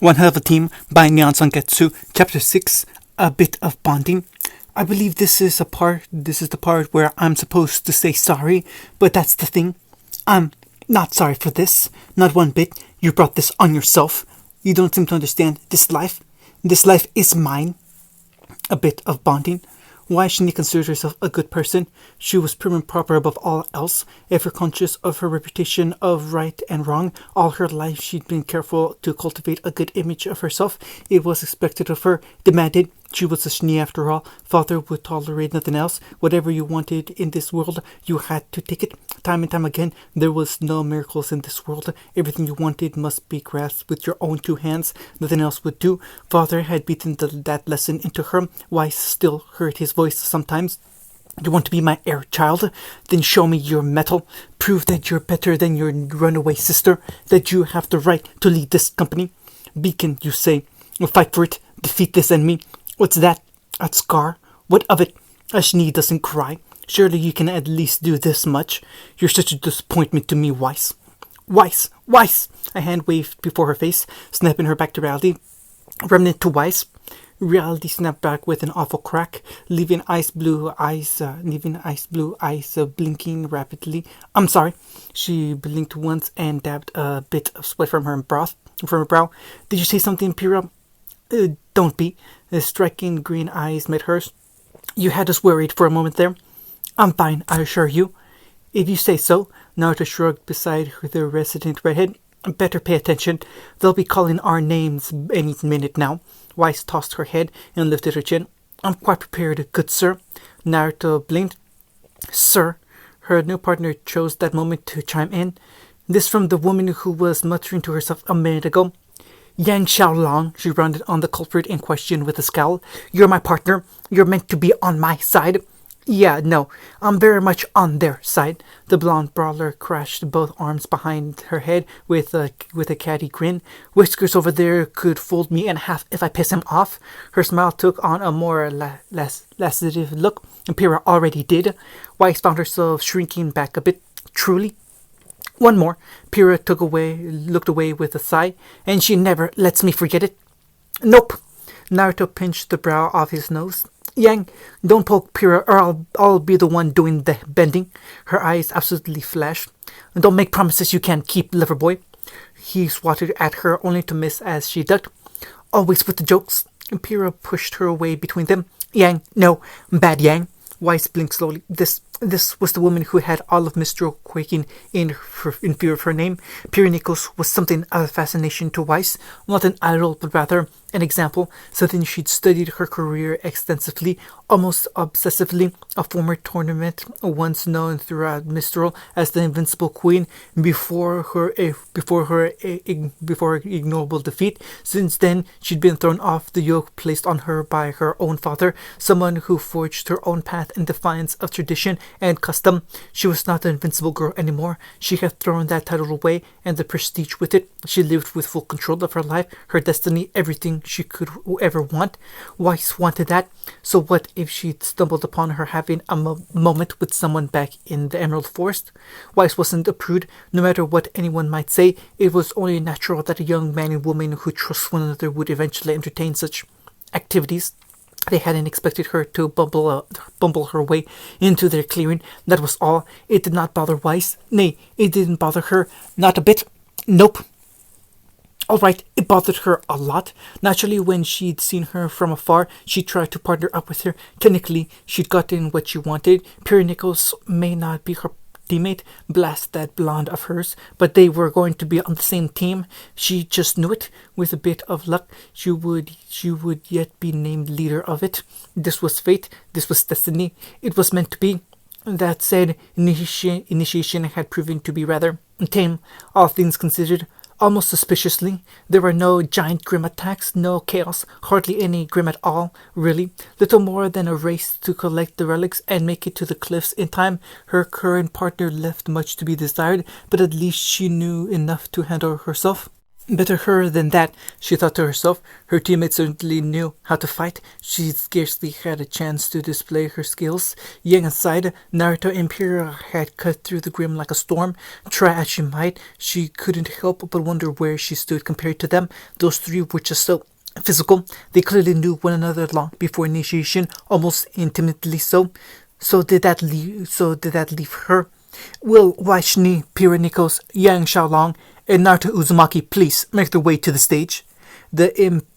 One Hell of a Team by Neon Sangetsu, Chapter 6, A Bit of Bonding. I believe this is the part where I'm supposed to say sorry, but that's the thing. I'm not sorry for this, not one bit. You brought this on yourself. You don't seem to understand this life. This life is mine. A bit of bonding. Why shouldn't she consider herself a good person? She was prim and proper above all else, ever conscious of her reputation of right and wrong. All her life she'd been careful to cultivate a good image of herself. It was expected of her, demanded. She was a Schnee after all. Father would tolerate nothing else. Whatever you wanted in this world, you had to take it. Time and time again, there was no miracles in this world. Everything you wanted must be grasped with your own two hands. Nothing else would do. Father had beaten that lesson into her. Weiss still heard his voice sometimes. You want to be my heir child? Then show me your mettle. Prove that you're better than your runaway sister. That you have the right to lead this company. Beacon, you say. We'll fight for it. Defeat this enemy. What's that? A scar? What of it? A Schnee doesn't cry. Surely you can at least do this much. You're such a disappointment to me, Weiss. Weiss! Weiss! A hand waved before her face, snapping her back to reality. Remnant to Weiss. Reality snapped back with an awful crack, leaving ice blue eyes blinking rapidly. I'm sorry. She blinked once and dabbed a bit of sweat from her brow. Did you say something, Pyrrha? Don't be. The striking green eyes met hers. You had us worried for a moment there. I'm fine, I assure you. If you say so. Naruto shrugged beside the resident redhead. Better pay attention. They'll be calling our names any minute now. Weiss tossed her head and lifted her chin. I'm quite prepared, good sir. Naruto blinked. Sir. Her new partner chose that moment to chime in. This from the woman who was muttering to herself a minute ago. Yang Xiaolong, she rounded on the culprit in question with a scowl. You're my partner. You're meant to be on my side. Yeah, no, I'm very much on their side. The blonde brawler crashed both arms behind her head with a catty grin. Whiskers over there could fold me in half if I piss him off. Her smile took on a more lassitative look, and Pyrrha already did. Weiss found herself shrinking back a bit. Truly? One more. Pyrrha looked away with a sigh, and she never lets me forget it. Nope. Naruto pinched the brow of his nose. Yang, don't poke Pyrrha or I'll be the one doing the bending. Her eyes absolutely flashed. Don't make promises you can't keep, lover boy. He swatted at her only to miss as she ducked. Always with the jokes. Pyrrha pushed her away between them. Yang, no, bad Yang. Weiss blinked slowly. This was the woman who had all of Mistral quaking in fear of her name. Pyrrha Nichols was something of a fascination to Weiss, not an idol, but rather an example, something she'd studied her career extensively, almost obsessively. A former tournament, once known throughout Mistral as the Invincible Queen, before her ignoble defeat. Since then, she'd been thrown off the yoke placed on her by her own father, someone who forged her own path in defiance of tradition and custom. She was not the invincible girl anymore. She had thrown that title away and the prestige with it. She lived with full control of her life, her destiny, everything she could ever want. Weiss wanted that. So what if she'd stumbled upon her having a moment with someone back in the Emerald Forest? Weiss wasn't a prude. No matter what anyone might say, it was only natural that a young man and woman who trust one another would eventually entertain such activities. They hadn't expected her to bumble her way into their clearing. That was all. It did not bother Weiss. Nay, it didn't bother her. Not a bit. Nope. All right, it bothered her a lot. Naturally, when she'd seen her from afar, she tried to partner up with her. Technically, she'd gotten what she wanted. Pyrrha Nichols may not be her teammate, blast that blonde of hers, but they were going to be on the same team. She just knew it. With a bit of luck, she would yet be named leader of it. This was fate. This was destiny. It was meant to be. That said, initiation had proven to be rather tame, all things considered. Almost suspiciously. There were no giant grim attacks, no chaos, hardly any grim at all, really. Little more than a race to collect the relics and make it to the cliffs in time. Her current partner left much to be desired, but at least she knew enough to handle herself. Better her than that, she thought to herself. Her teammates certainly knew how to fight. She scarcely had a chance to display her skills. Yang aside, Naruto and Pyrrha had cut through the grim like a storm. Try as she might, she couldn't help but wonder where she stood compared to them. Those three were just so physical. They clearly knew one another long before initiation, almost intimately so. So did that leave her? Will Waishni, Pyrrha Nikos, Yang Xiaolong, and Naruto Uzumaki please make their way to the stage? The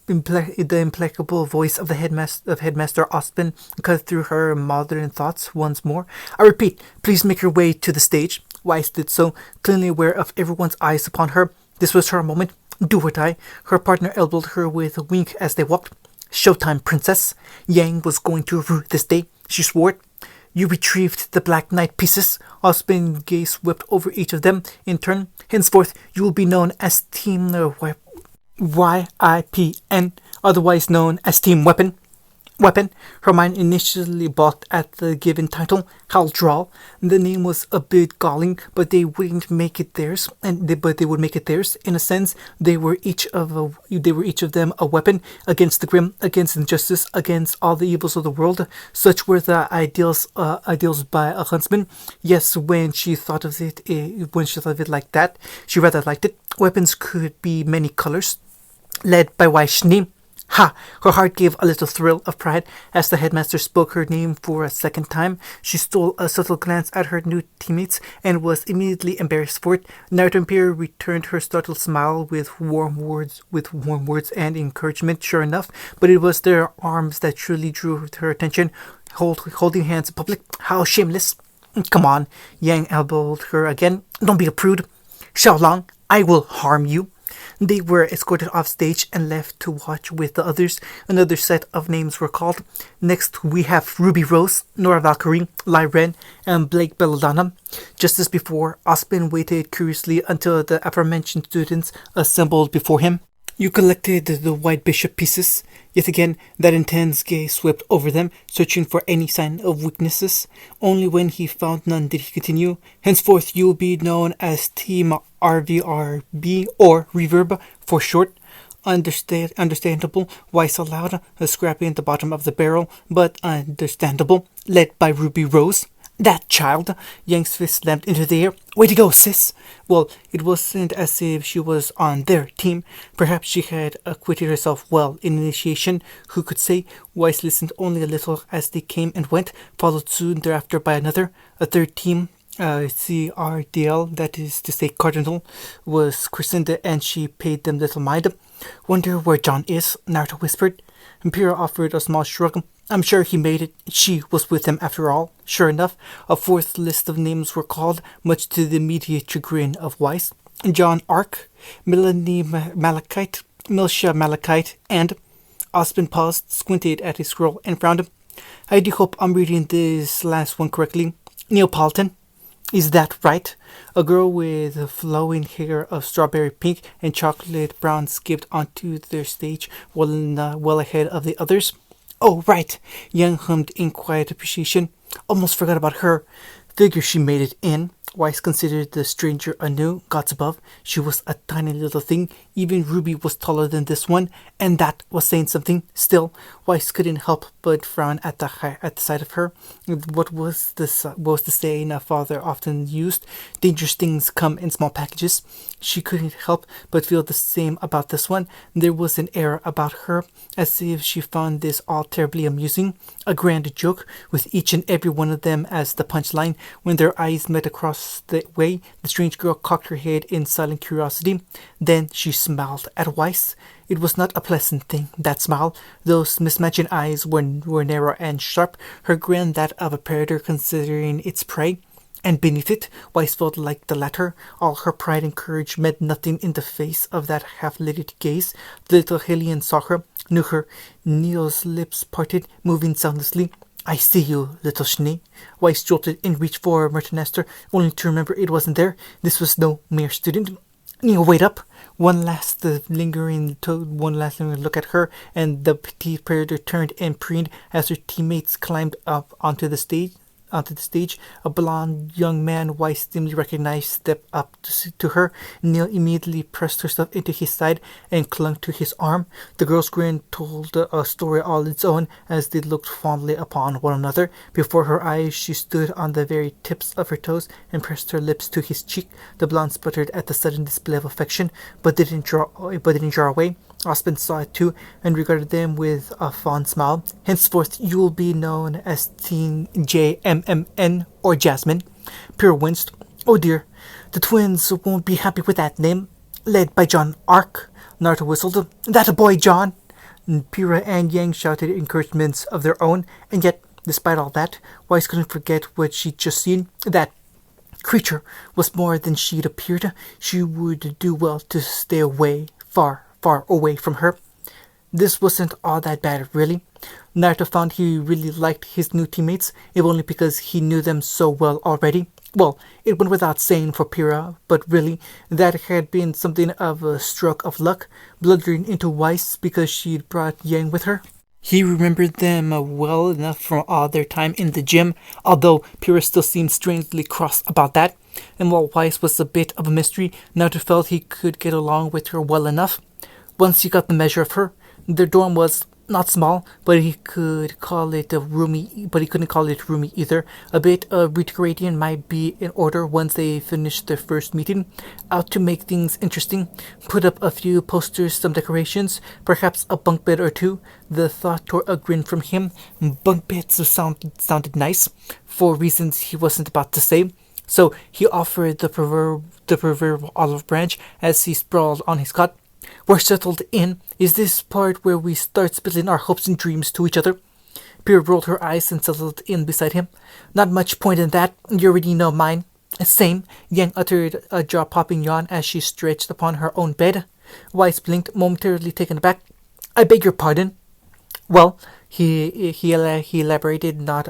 implacable voice of the Headmaster Ospen cut through her modern thoughts once more. I repeat, please make your way to the stage. Weiss did so, clearly aware of everyone's eyes upon her. This was her moment. Do or die. Her partner elbowed her with a wink as they walked. Showtime, princess. Yang was going to rue this day. She swore it. You retrieved the Black Knight pieces. Ospen's gaze swept over each of them in turn. Henceforth, you will be known as Team YIPN, otherwise known as Team Weapon. Her mind initially balked at the given title, Haldral. The name was a bit galling, but they wouldn't make it theirs, but they would make it theirs. In a sense, they were each of them a weapon against the grim, against injustice, against all the evils of the world. Such were the ideals by a huntsman. Yes, when she thought of it like that, she rather liked it. Weapons could be many colors. Led by Waishni. Ha! Her heart gave a little thrill of pride as the headmaster spoke her name for a second time. She stole a subtle glance at her new teammates and was immediately embarrassed for it. Naruto and Pyrrha returned her startled smile with warm words and encouragement, sure enough, but it was their arms that truly drew her attention. Holding hands in public, how shameless! Come on, Yang elbowed her again. Don't be a prude. Xiaolong, I will harm you. They were escorted off stage and left to watch with the others. Another set of names were called. Next, we have Ruby Rose, Nora Valkyrie, Lai Ren, and Blake Belladonna. Just as before, Ospen waited curiously until the aforementioned students assembled before him. You collected the White Bishop pieces. Yet again, that intense gaze swept over them, searching for any sign of weaknesses. Only when he found none did he continue. Henceforth, you will be known as Team RVRB, or Reverb for short. Understandable. Weiss allowed, scrapping at the bottom of the barrel, but understandable. Led by Ruby Rose. That child! Yang's fist slammed into the air. Way to go, sis! Well, it wasn't as if she was on their team. Perhaps she had acquitted herself well in initiation. Who could say? Weiss listened only a little as they came and went, followed soon thereafter by another. A third team, CRDL, that is to say Cardinal, was christened, and she paid them little mind. Wonder where John is, Naruto whispered. Pyrrha offered a small shrug. I'm sure he made it. She was with him after all. Sure enough, a fourth list of names were called, much to the immediate chagrin of Weiss. John Ark, Melanie Malachite, Milsha Malachite, and... Ospen paused, squinted at his scroll, and frowned. I do hope I'm reading this last one correctly. Neapolitan. Is that right? A girl with flowing hair of strawberry pink and chocolate brown skipped onto their stage well ahead of the others. Oh, right, Yang hummed in quiet appreciation. Almost forgot about her. Figure she made it in. Weiss considered the stranger anew. Gods above, she was a tiny little thing. Even Ruby was taller than this one, and that was saying something. Still, Weiss couldn't help but frown at the sight of her. What was the saying a father often used? Dangerous things come in small packages. She couldn't help but feel the same about this one. There was an air about her, as if she found this all terribly amusing. A grand joke, with each and every one of them as the punchline. When their eyes met across the way, the strange girl cocked her head in silent curiosity. Then she smiled at Weiss. It was not a pleasant thing, that smile. Those mismatching eyes were narrow and sharp, her grin that of a predator considering its prey. And beneath it, Weiss felt like the latter. All her pride and courage meant nothing in the face of that half-lidded gaze. The little Hellion saw her, knew her. Neo's lips parted, moving soundlessly. I see you, little Schnee. Weiss jolted and reached for Mertenester, only to remember it wasn't there. This was no mere student. Neo, wait up! One last lingering look at her, and the petite predator turned and preened as her teammates climbed up onto the stage. onto the stage. A blond young man Weiss dimly recognized stepped up to her. Neil immediately pressed herself into his side and clung to his arm. The girl's grin told a story all its own as they looked fondly upon one another. Before her eyes she stood on the very tips of her toes and pressed her lips to his cheek. The blonde sputtered at the sudden display of affection, but didn't draw away. Osmond saw it too, and regarded them with a fond smile. Henceforth you will be known as Teen JMMN or Jasmine. Pyrrha winced. Oh dear, the twins won't be happy with that name. Led by John Ark. Naruto whistled. That a boy, John! Pyrrha and Yang shouted encouragements of their own, and yet, despite all that, Weiss couldn't forget what she'd just seen. That creature was more than she'd appeared. She would do well to stay away, far away from her. This wasn't all that bad, really. Naruto found he really liked his new teammates, if only because he knew them so well already. Well, it went without saying for Pyrrha, but really, that had been something of a stroke of luck, blundering into Weiss because she'd brought Yang with her. He remembered them well enough from all their time in the gym, although Pyrrha still seemed strangely cross about that. And while Weiss was a bit of a mystery, Naruto felt he could get along with her well enough. Once he got the measure of her, their dorm was not small, but he couldn't call it roomy either. A bit of redecorating might be in order once they finished their first meeting. Out to make things interesting, put up a few posters, some decorations, perhaps a bunk bed or two. The thought tore a grin from him. Bunk beds sounded nice, for reasons he wasn't about to say. So he offered the proverbial olive branch as he sprawled on his cot. We're settled in. Is this part where we start spilling our hopes and dreams to each other? Pyrrha rolled her eyes and settled in beside him. Not much point in that. You already know mine. Same. Yang uttered a jaw-popping yawn as she stretched upon her own bed. Weiss blinked, momentarily taken aback. I beg your pardon. Well, he elaborated, not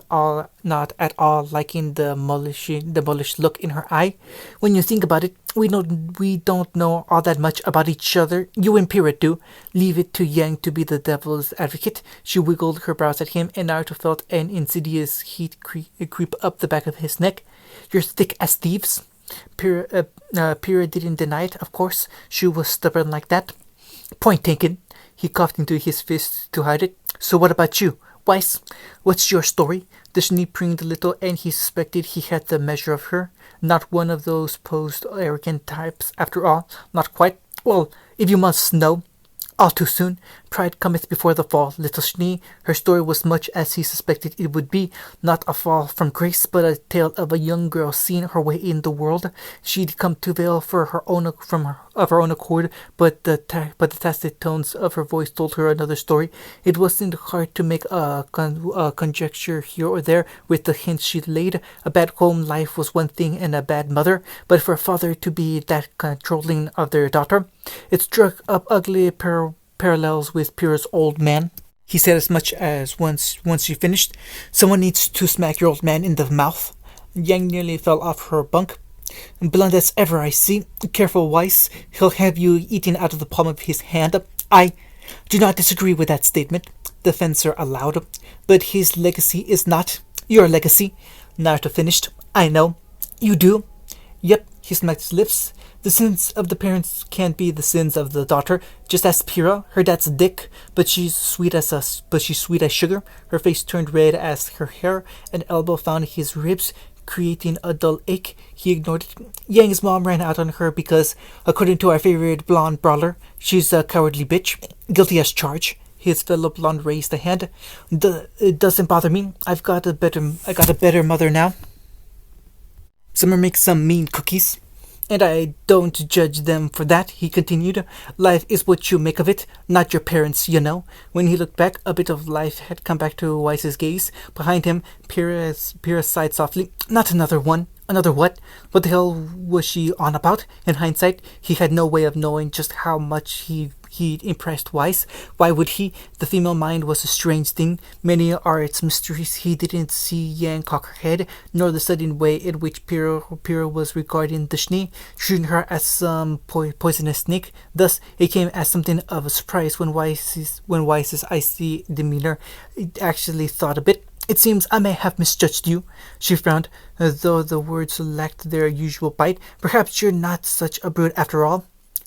at all liking the mullish look in her eye. When you think about it, we don't know all that much about each other. You and Pyrrha do. Leave it to Yang to be the devil's advocate. She wiggled her brows at him, and Naruto felt an insidious heat creep up the back of his neck. You're thick as thieves. Pyrrha didn't deny it, of course. She was stubborn like that. Point taken. He coughed into his fist to hide it. So what about you, Weiss? What's your story? The Schnee preened a little, and he suspected he had the measure of her. Not one of those posed arrogant types, after all. Not quite. Well, if you must know. All too soon. Pride cometh before the fall, little Schnee. Her story was much as he suspected it would be. Not a fall from grace, but a tale of a young girl seeing her way in the world. She'd come to Vale of her own accord, but the tacit tones of her voice told her another story. It wasn't hard to make a conjecture here or there with the hints she'd laid. A bad home life was one thing and a bad mother, but for a father to be that controlling of their daughter, it struck up ugly parallels with Pyrrha's old man. He said as much as once she finished. Someone needs to smack your old man in the mouth. Yang nearly fell off her bunk. Blunt as ever, I see. Careful, Weiss. He'll have you eaten out of the palm of his hand. I do not disagree with that statement, the fencer allowed. But his legacy is not your legacy. Naruto finished. I know. You do? Yep, he smacked his lips. The sins of the parents can't be the sins of the daughter. Just ask Pyrrha. Her dad's a dick, but she's sweet as sugar. Her face turned red as her hair and elbow found his ribs, creating a dull ache. He ignored it. Yang's mom ran out on her because, according to our favorite blonde brawler, she's a cowardly bitch. Guilty as charged. His fellow blonde raised a hand. It doesn't bother me. I got a better mother now. Summer makes some mean cookies. And I don't judge them for that, he continued. Life is what you make of it, not your parents, you know. When he looked back, a bit of life had come back to Weiss's gaze. Behind him, Pyrrha sighed softly. Not another one. Another what? What the hell was she on about? In hindsight, he had no way of knowing just how much he'd impressed Weiss. Why would he? The female mind was a strange thing. Many are its mysteries. He didn't see Yang cock her head, nor the sudden way in which Pyrrha was regarding the Schnee, treating her as some poisonous snake. Thus, it came as something of a surprise when Weiss's icy demeanor actually thawed a bit. It seems I may have misjudged you, she frowned, though the words lacked their usual bite. Perhaps you're not such a brute after all.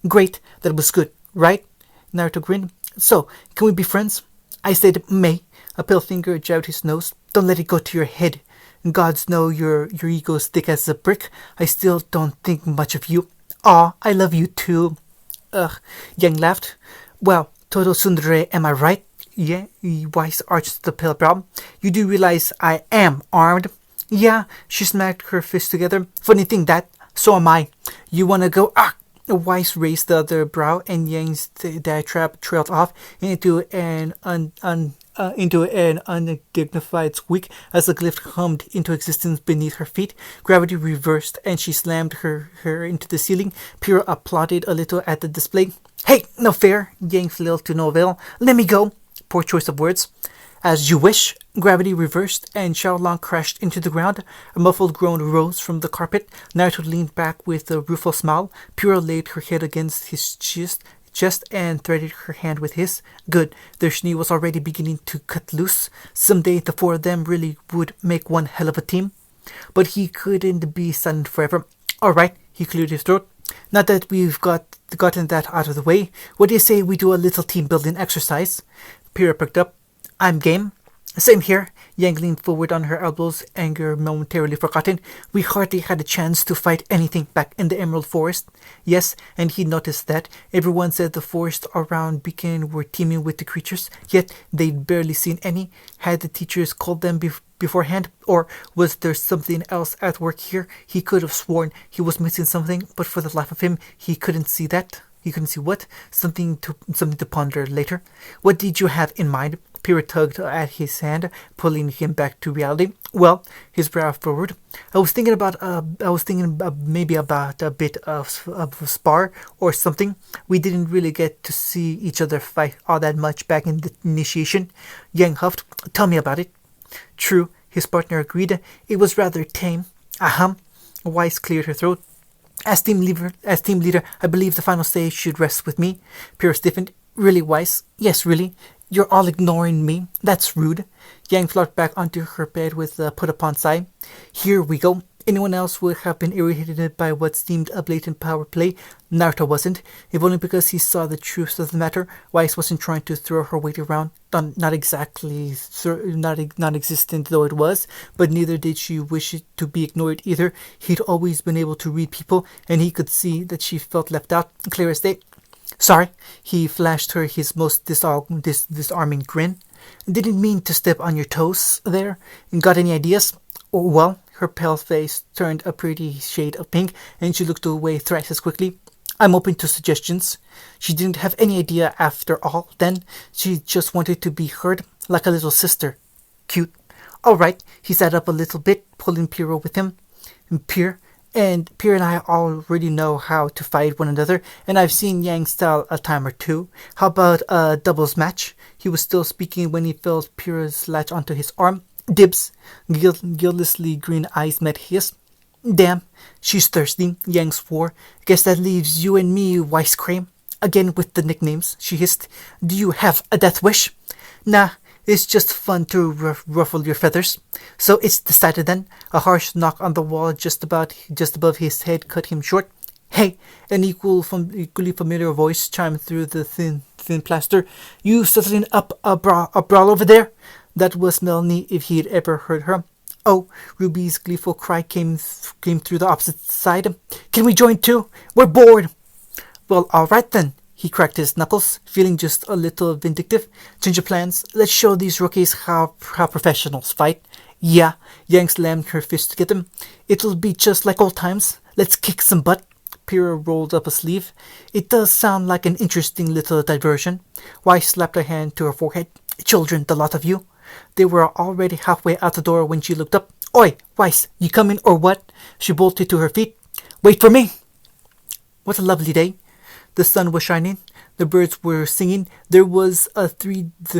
Great, that was good, right? Naruto grinned. So, can we be friends? I said may. A pale finger jabbed his nose. Don't let it go to your head. Gods know your ego's thick as a brick. I still don't think much of you. Aw, I love you too. Ugh, Yang laughed. Well, Toto Tsundere, am I right? Yeah, Weiss arched the pale brow. You do realize I am armed? Yeah, she smacked her fists together. Funny thing that, so am I. You wanna go? Ah! Weiss raised the other brow, and Yang's diatribe trailed off into an undignified squeak as the glyph hummed into existence beneath her feet. Gravity reversed, and she slammed her into the ceiling. Pyrrha applauded a little at the display. Hey, no fair! Yang flailed to no avail. Let me go! Poor choice of words. As you wish. Gravity reversed, and Xiaolong crashed into the ground. A muffled groan rose from the carpet. Naruto leaned back with a rueful smile. Pyrrha laid her head against his chest and threaded her hand with his. Good. Their knee was already beginning to cut loose. Someday the four of them really would make one hell of a team. But he couldn't be silent forever. All right, he cleared his throat. Now that we've gotten that out of the way, what do you say we do a little team-building exercise? Pyrrha perked up. I'm game. Same here. Yang leaned forward on her elbows, anger momentarily forgotten. We hardly had a chance to fight anything back in the Emerald Forest. Yes, and he noticed that. Everyone said the forest around Beacon were teeming with the creatures, yet they'd barely seen any. Had the teachers called them beforehand, or was there something else at work here? He could have sworn he was missing something, but for the life of him, he couldn't see that. He couldn't see what? Something to ponder later. What did you have in mind? Pyrrha tugged at his hand, pulling him back to reality. Well, his brow furrowed. I was thinking maybe about a bit of a spar or something. We didn't really get to see each other fight all that much back in the initiation. Yang huffed. Tell me about it. True, his partner agreed. It was rather tame. Weiss cleared her throat. As team leader, I believe the final say should rest with me. Pyrrha stiffened. Really, Weiss? Yes, really. You're all ignoring me. That's rude. Yang flopped back onto her bed with a put-upon sigh. Here we go. Anyone else would have been irritated by what seemed a blatant power play. Naruto wasn't, if only because he saw the truth of the matter. Weiss wasn't trying to throw her weight around, not exactly non-existent though it was, but neither did she wish it to be ignored either. He'd always been able to read people, and he could see that she felt left out, clear as day. Sorry, he flashed her his most disarming grin. Didn't mean to step on your toes there. Got any ideas? Oh, well, her pale face turned a pretty shade of pink, and she looked away thrice as quickly. I'm open to suggestions. She didn't have any idea after all, then. She just wanted to be heard, like a little sister. Cute. All right, he sat up a little bit, pulling Pyrrha with him. Pyrrha and I already know how to fight one another, and I've seen Yang's style a time or two. How about a doubles match? He was still speaking when he felt Pyrrha's latch onto his arm. Dibs. Guiltlessly green eyes met his. Damn, she's thirsty, Yang swore. Guess that leaves you and me, Weiss Crane. Again with the nicknames, she hissed. Do you have a death wish? Nah, it's just fun to ruffle your feathers. So it's decided then. A harsh knock on the wall just above his head cut him short. Hey, an equally familiar voice chimed through the thin plaster. You settling up a brawl over there? That was Melanie if he'd ever heard her. Oh, Ruby's gleeful cry came through the opposite side. Can we join too? We're bored. Well, all right then. He cracked his knuckles, feeling just a little vindictive. Change of plans. Let's show these rookies how professionals fight. Yeah, Yang slammed her fist together. It'll be just like old times. Let's kick some butt. Pyrrha rolled up a sleeve. It does sound like an interesting little diversion. Weiss slapped her hand to her forehead. Children, the lot of you. They were already halfway out the door when she looked up. Oi, Weiss, you coming or what? She bolted to her feet. Wait for me. What a lovely day. The sun was shining. The birds were singing. There was the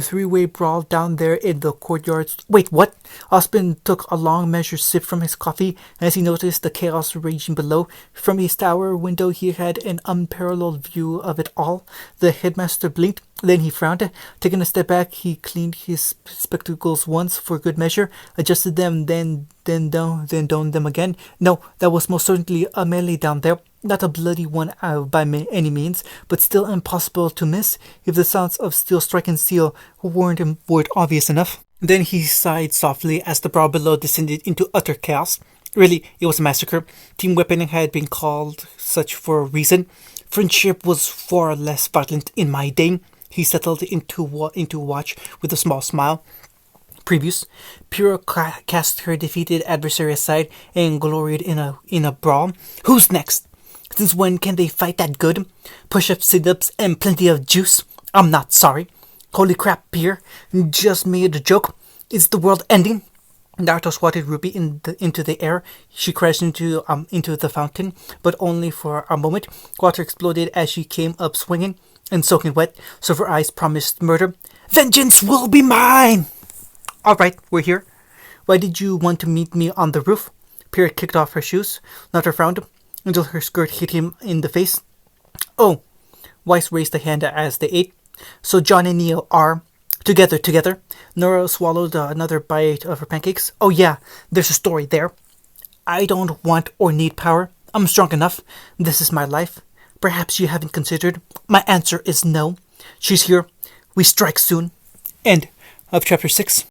three-way brawl down there in the courtyard. Wait, what? Osmond took a long measured sip from his coffee as he noticed the chaos raging below. From his tower window he had an unparalleled view of it all. The headmaster blinked. Then he frowned. Taking a step back, he cleaned his spectacles once for good measure, adjusted them, then donned them again. No, that was most certainly a melee down there. Not a bloody one by any means, but still impossible to miss if the sounds of steel striking steel weren't obvious enough. Then he sighed softly as the brow below descended into utter chaos. Really, it was a massacre. Team weaponing had been called such for a reason. Friendship was far less violent in my day. He settled into watch with a small smile. Previous, Pyrrha cast her defeated adversary aside and gloried in a brawl. Who's next? Since when can they fight that good? Push-ups, sit-ups, and plenty of juice. I'm not sorry. Holy crap, Pyrrha. Just made a joke. Is the world ending? Naruto swatted Ruby into the air. She crashed into the fountain, but only for a moment. Water exploded as she came up swinging and soaking wet, so her eyes promised murder. Vengeance will be mine! All right, we're here. Why did you want to meet me on the roof? Pyrrha kicked off her shoes. Naruto frowned until her skirt hit him in the face. Oh, Weiss raised a hand as they ate. So John and Neo are together. Nora swallowed another bite of her pancakes. Oh yeah, there's a story there. I don't want or need power. I'm strong enough. This is my life. Perhaps you haven't considered. My answer is no. She's here. We strike soon. End of chapter 6.